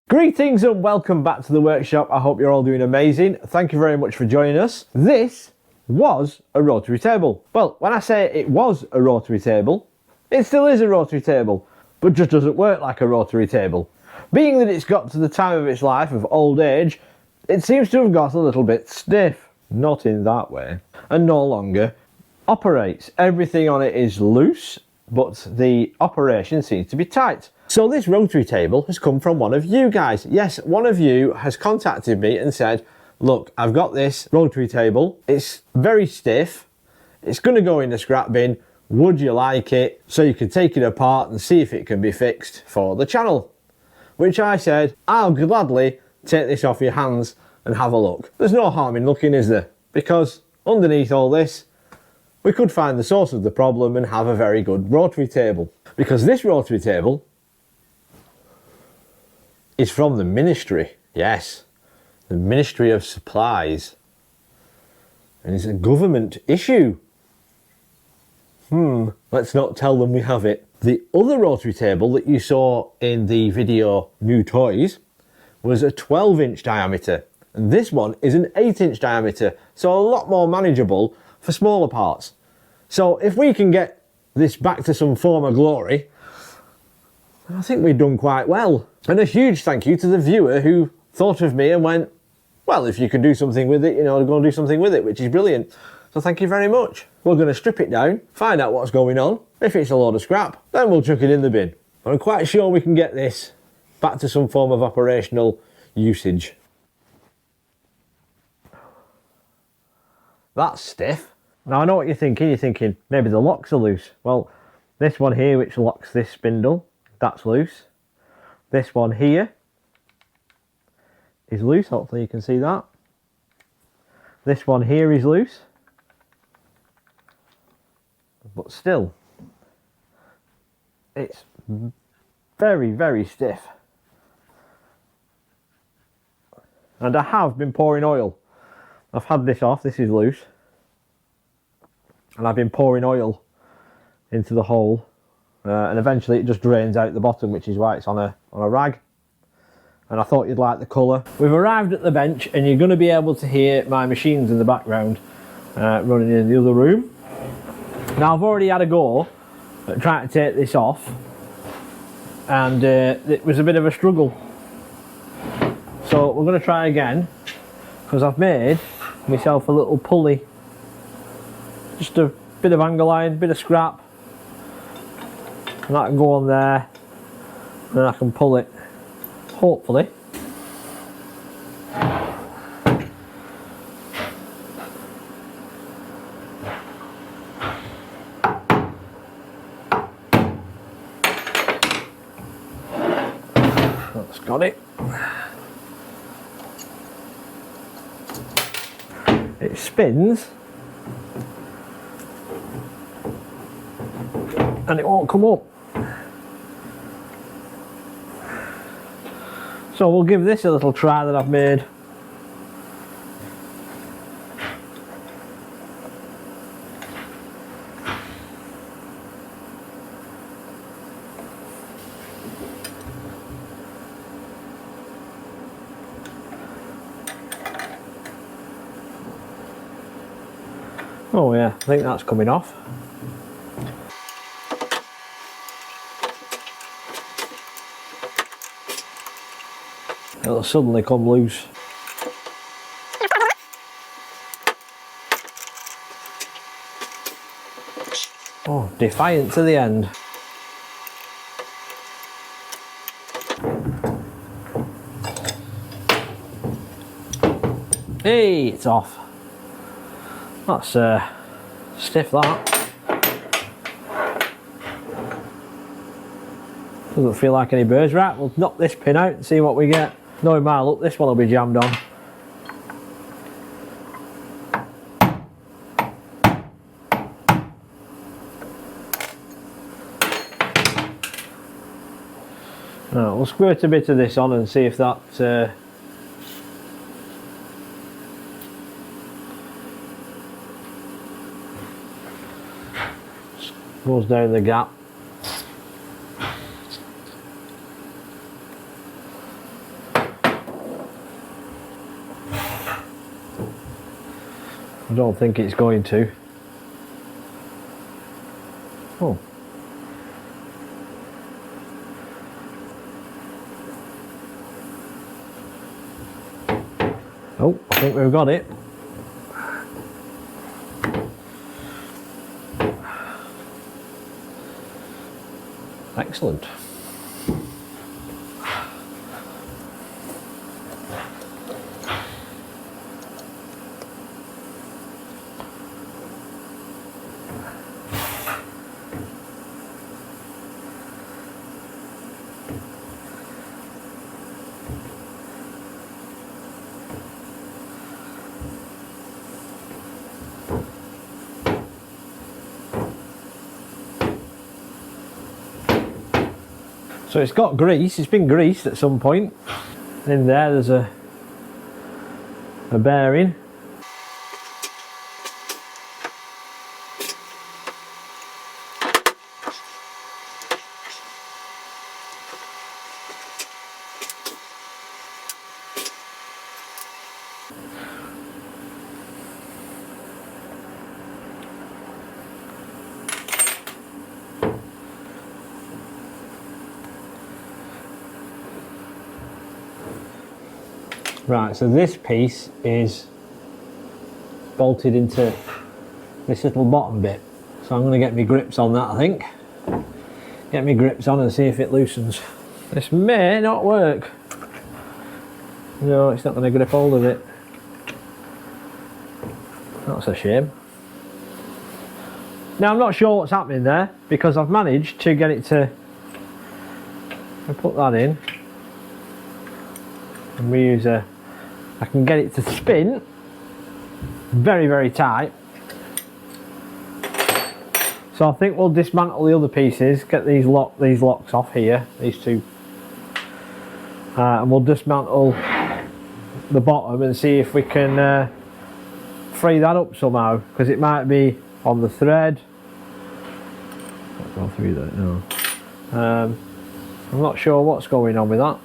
Greetings and welcome back to the workshop. I hope you're all doing amazing. Thank you very much for joining us. This was a rotary table. Well, when I say it was a rotary table, it still is a rotary table, but just doesn't work like a rotary table. Being that it's got to the time of its life of old age, it seems to have got a little bit stiff. Not in that way. And no longer operates. Everything on it is loose, but the operation seems to be tight. So this rotary table has come from one of you guys. Yes, one of you has contacted me and said, look, I've got this rotary table. It's very stiff. It's going to go in the scrap bin. Would you like it? So you can take it apart and see if it can be fixed for the channel. Which I said, I'll gladly take this off your hands and have a look. There's no harm in looking, is there? Because underneath all this, we could find the source of the problem and have a very good rotary table. Because this rotary table is from the ministry. Yes, the Ministry of Supplies. And it's a government issue. Let's not tell them we have it. The other rotary table that you saw in the video New Toys was a 12-inch diameter. And this one is an 8-inch diameter. So a lot more manageable for smaller parts. So if we can get this back to some form of glory, I think we've done quite well. And a huge thank you to the viewer who thought of me and went, well, if you can do something with it, you know, go and do something with it, which is brilliant. So thank you very much. We're going to strip it down, find out what's going on. If it's a load of scrap, then we'll chuck it in the bin. I'm quite sure we can get this back to some form of operational usage. That's stiff. Now I know what you're thinking. You're thinking maybe the locks are loose. Well, this one here which locks this spindle, that's loose. This one here is loose, hopefully you can see that. This one here is loose. But still, it's very, very stiff. And I have been pouring oil. I've had this off, this is loose. And I've been pouring oil into the hole. And eventually it just drains out the bottom, which is why it's on a rag. And I thought you'd like the colour. We've arrived at the bench and you're going to be able to hear my machines in the background running in the other room. Now I've already had a go at trying to take this off and it was a bit of a struggle. So we're going to try again because I've made myself a little pulley. Just a bit of angle iron, bit of scrap. And that can go on there and I can pull it, hopefully. That's got it. It spins and it won't come up. So we'll give this a little try that I've made. Oh yeah, I think that's coming off. It'll suddenly come loose. Oh, defiant to the end. Hey, it's off. That's stiff, that. Doesn't feel like any birds. Right, we'll knock this pin out and see what we get. Knowing my luck, this one will be jammed on. Now, we'll squirt a bit of this on and see if that goes down the gap. I don't think it's going to. Oh. Oh, I think we've got it. Excellent. So it's got grease, it's been greased at some point. In there's a bearing. Right, so this piece is bolted into this little bottom bit. So I'm going to get my grips on that, I think. Get my grips on and see if it loosens. This may not work. No, it's not going to grip hold of it. That's a shame. Now I'm not sure what's happening there because I've managed to get it to... I put that in. And we use a... I can get it to spin very, very tight. So I think we'll dismantle the other pieces, get these locks off here, these two, and we'll dismantle the bottom and see if we can free that up somehow, because it might be on the thread. Not go through that, no. I'm not sure what's going on with that.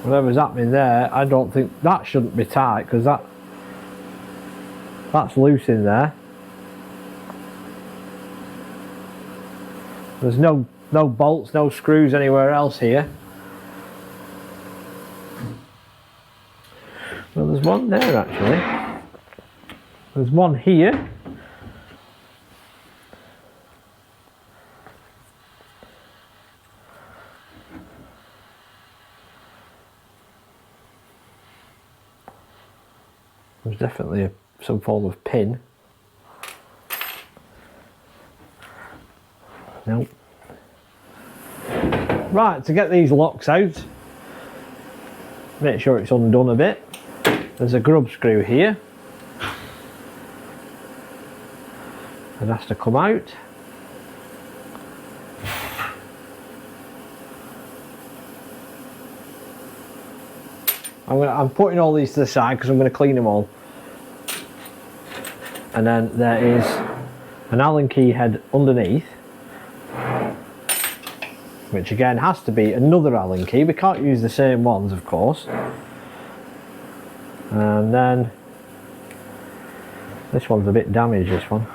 Whatever's happening there, I don't think that shouldn't be tight because that's loose in there. There's no bolts, no screws anywhere else here. Well, there's one there actually. There's one here. There's definitely some form of pin. Nope. Right, to get these locks out, make sure it's undone a bit. There's a grub screw here. It has to come out. I'm putting all these to the side because I'm going to clean them all. And then there is an Allen key head underneath, which again has to be another Allen key. We can't use the same ones, of course. And then this one's a bit damaged, this one.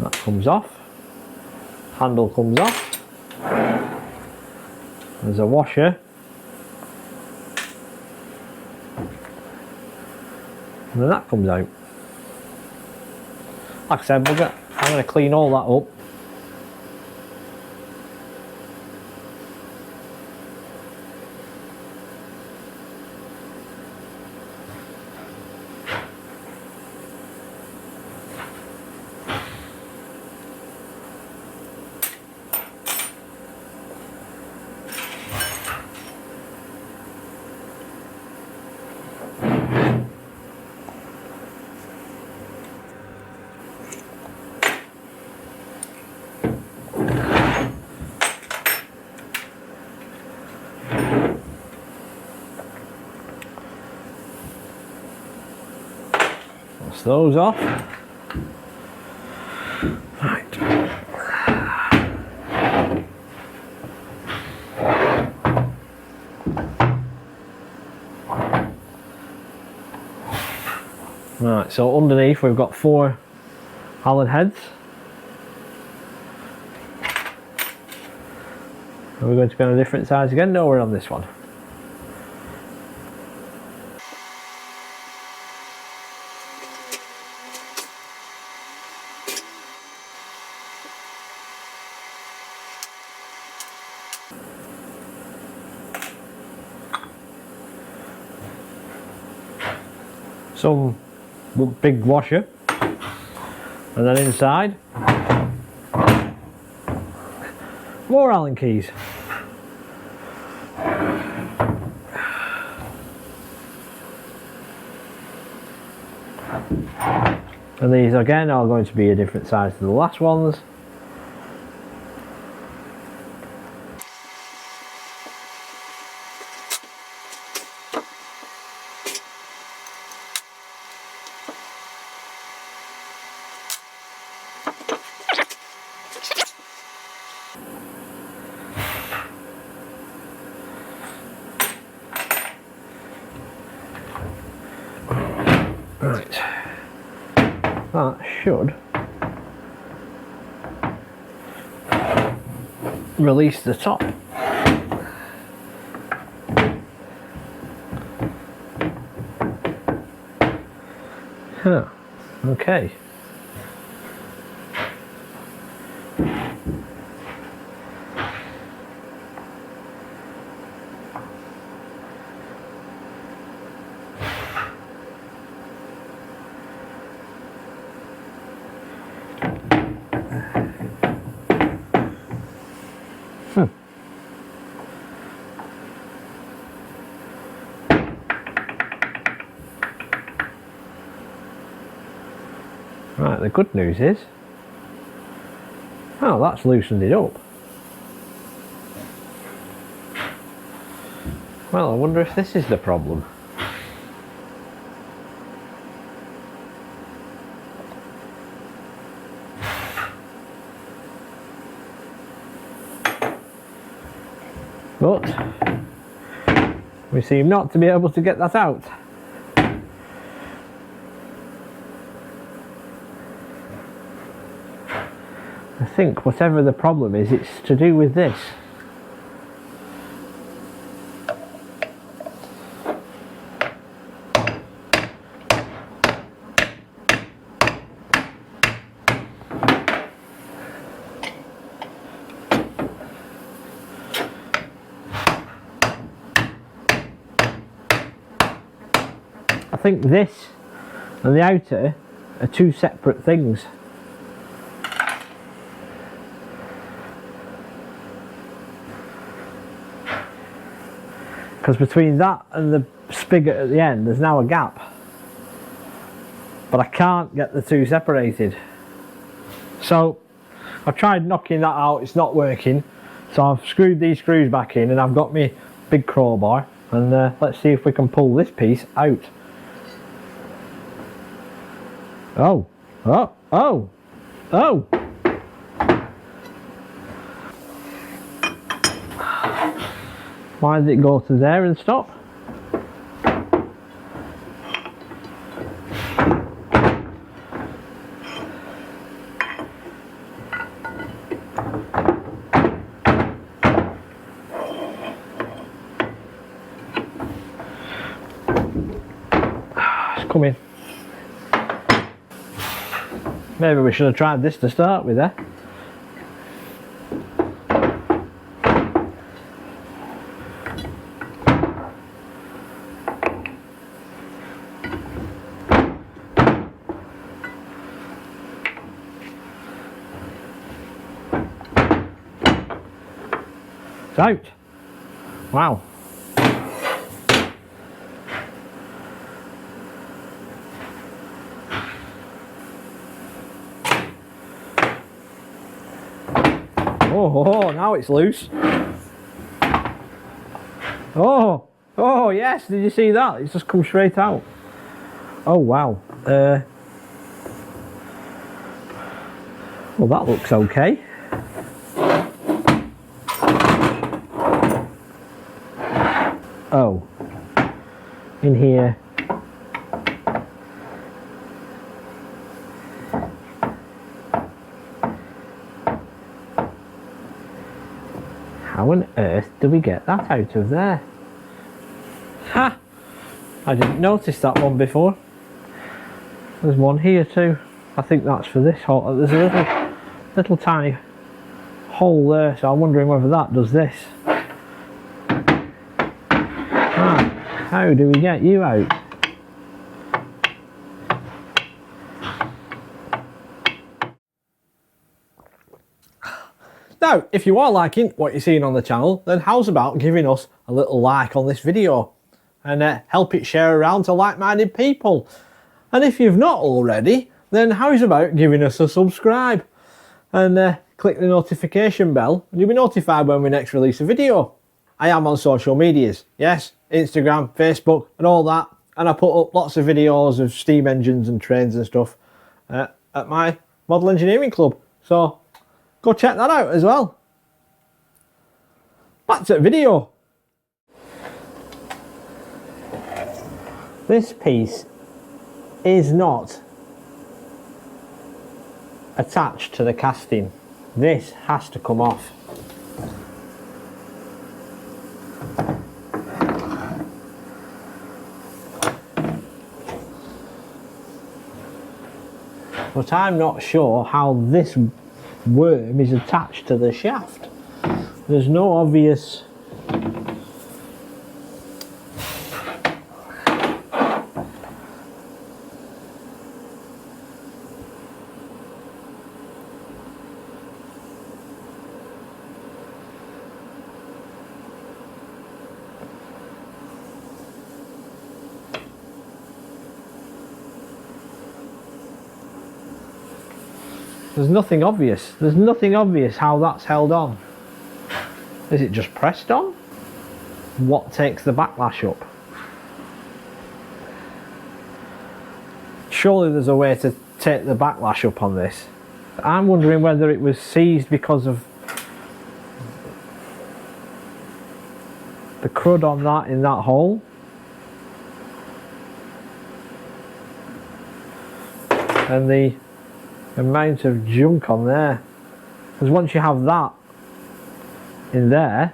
That comes off, handle comes off, there's a washer, and then that comes out. Like I said, I'm going to clean all that up. cast those off. Right. Right, so underneath we've got 4 Allen heads. Are we going to be on a different size again? No, we're on this one. Some big washer, and then inside more Allen keys. And these again are going to be a different size to the last ones. Right, that should release the top. Huh, okay. Right, the good news is, oh, that's loosened it up. Well, I wonder if this is the problem. But we seem not to be able to get that out. I think whatever the problem is, it's to do with this. I think this and the outer are 2 separate things. Because between that and the spigot at the end, there's now a gap. But I can't get the 2 separated. So I've tried knocking that out, it's not working. So I've screwed these screws back in and I've got my big crowbar. And let's see if we can pull this piece out. Oh, oh, oh, oh. Why did it go to there and stop? It's coming. Maybe we should have tried this to start with, eh? It's out. Wow. Oh, now it's loose. Oh, yes, did you see that? It's just come straight out. Oh, wow. Well, that looks okay. Oh, in here. How on earth do we get that out of there? Ha! I didn't notice that one before. There's one here too. I think that's for this hole. There's a little tiny hole there, so I'm wondering whether that does this. Right, how do we get you out? Now, if you are liking what you're seeing on the channel, then how's about giving us a little like on this video and help it share around to like-minded people. And if you've not already, then how's about giving us a subscribe and click the notification bell and you'll be notified when we next release a video. I am on social medias, yes, Instagram, Facebook and all that, and I put up lots of videos of steam engines and trains and stuff at my model engineering club, so go check that out as well. Back to the video. This piece is not attached to the casting. This has to come off. But I'm not sure how this worm is attached to the shaft. There's no obvious There's nothing obvious. There's nothing obvious how that's held on. Is it just pressed on? What takes the backlash up? Surely there's a way to take the backlash up on this. I'm wondering whether it was seized because of the crud on that in that hole. And the amount of junk on there, because once you have that in there,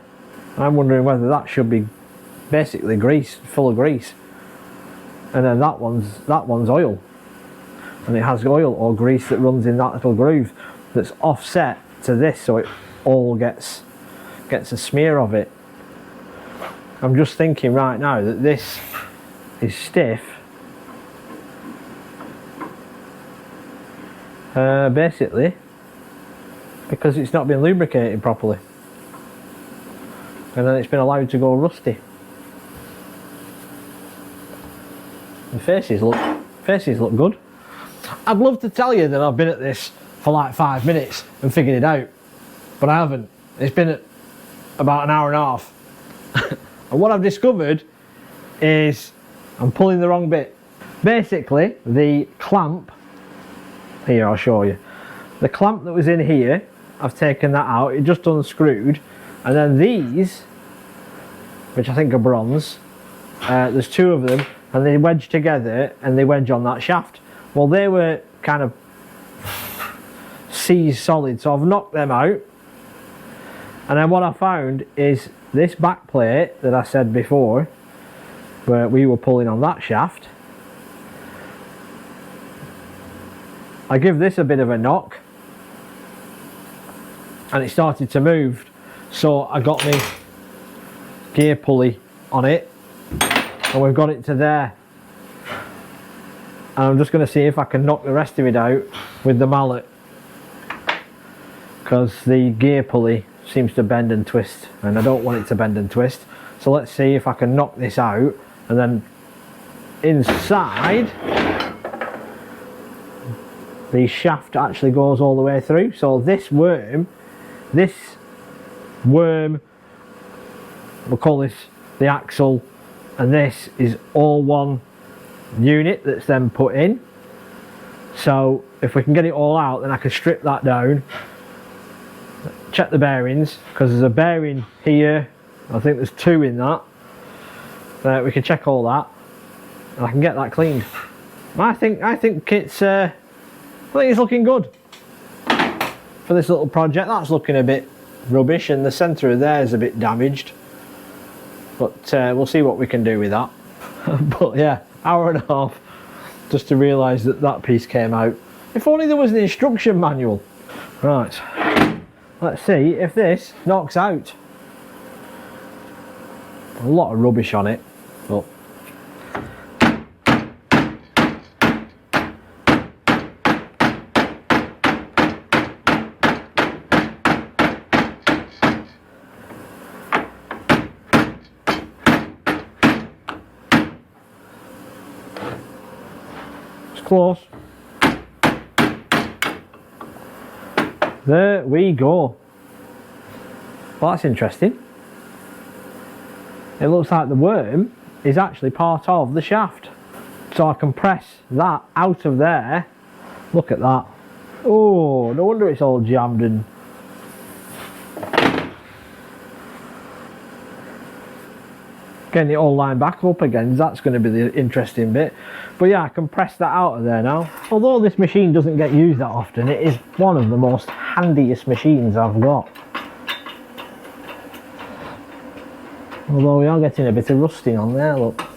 I'm wondering whether that should be basically grease, full of grease, and then that one's oil, and it has oil or grease that runs in that little groove that's offset to this, so it all gets a smear of it. I'm just thinking right now that this is stiff. Basically because it's not been lubricated properly and then it's been allowed to go rusty. The faces look good. I'd love to tell you that I've been at this for like 5 minutes and figured it out, but I haven't. It's been about an hour and a half. And what I've discovered is I'm pulling the wrong bit. Basically, the clamp here, I'll show you. The clamp that was in here, I've taken that out. It just unscrewed, and then these, which I think are bronze, there's two of them, and they wedge together and they wedge on that shaft. Well, they were kind of seized solid, so I've knocked them out. And then what I found is this back plate that I said before, where we were pulling on that shaft. I give this a bit of a knock and it started to move, so I got my gear pulley on it and we've got it to there, and I'm just going to see if I can knock the rest of it out with the mallet, because the gear pulley seems to bend and twist and I don't want it to bend and twist. So let's see if I can knock this out, and then inside the shaft actually goes all the way through. So this worm, we'll call this the axle, and this is all one unit that's then put in. So if we can get it all out, then I can strip that down, check the bearings, because there's a bearing here, I think there's 2 in that. We can check all that, and I can get that cleaned. I think it's looking good for this little project. That's looking a bit rubbish, and the centre of there is a bit damaged, but we'll see what we can do with that. But yeah, hour and a half just to realise that that piece came out. If only there was an instruction manual. Right, let's see if this knocks out. A lot of rubbish on it, but it's close. There we go. Well, that's interesting. It looks like the worm is actually part of the shaft. So I can press that out of there. Look at that. Oh, no wonder it's all jammed and... Getting it all lined back up again, that's going to be the interesting bit. But yeah, I can press that out of there now. Although this machine doesn't get used that often, it is one of the most handiest machines I've got. Although we are getting a bit of rusting on there, look.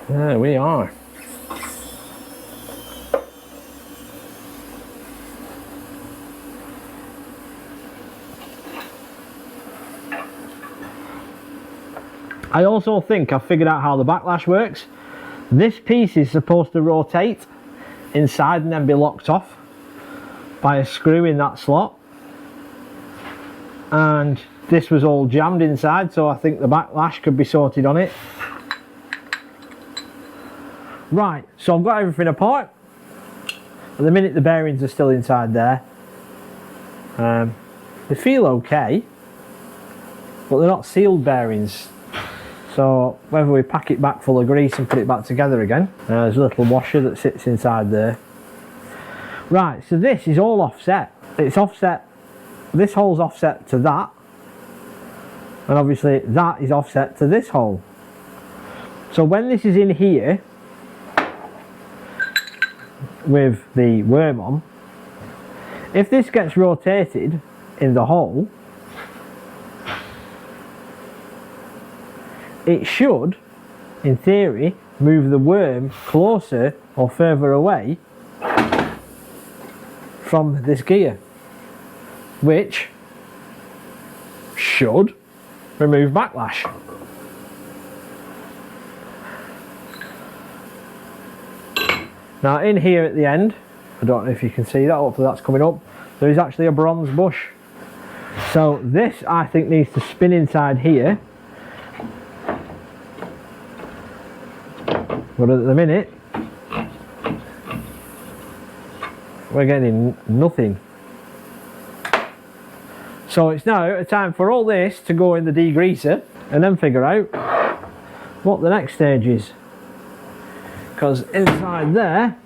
There we are. I also think I've figured out how the backlash works. This piece is supposed to rotate inside and then be locked off by a screw in that slot. And this was all jammed inside, so I think the backlash could be sorted on it. Right, so I've got everything apart. At the minute the bearings are still inside there. They feel okay, but they're not sealed bearings. So whether we pack it back full of grease and put it back together again. There's a little washer that sits inside there. Right, so this is all offset. It's offset, this hole's offset to that. And obviously that is offset to this hole. So when this is in here, with the worm on, if this gets rotated in the hole, it should, in theory, move the worm closer or further away from this gear, which should remove backlash. Now in here at the end, I don't know if you can see that, hopefully that's coming up, there is actually a bronze bush. So this I think needs to spin inside here, but at the minute we're getting nothing. So it's now a time for all this to go in the degreaser and then figure out what the next stage is. Because inside there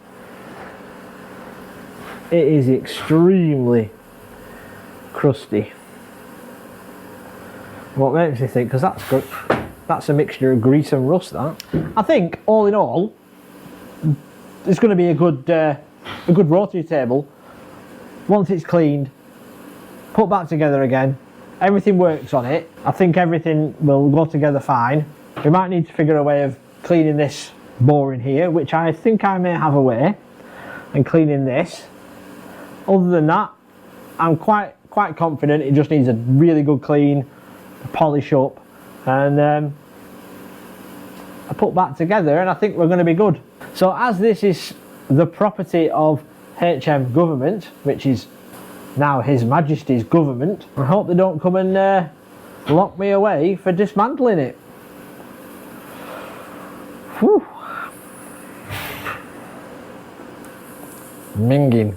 it is extremely crusty. What makes me think, because that's a mixture of grease and rust, that. I think all in all it's going to be a good rotary table once it's cleaned, put back together again, everything works on it. I think everything will go together fine. We might need to figure a way of cleaning this bore in here, which I think I may have a way, and cleaning this. Other than that, I'm quite confident it just needs a really good clean, polish up, and I put back together, and I think we're going to be good. So as this is the property of HM government, which is now His Majesty's government. I hope they don't come and lock me away for dismantling it. Whew. Minging.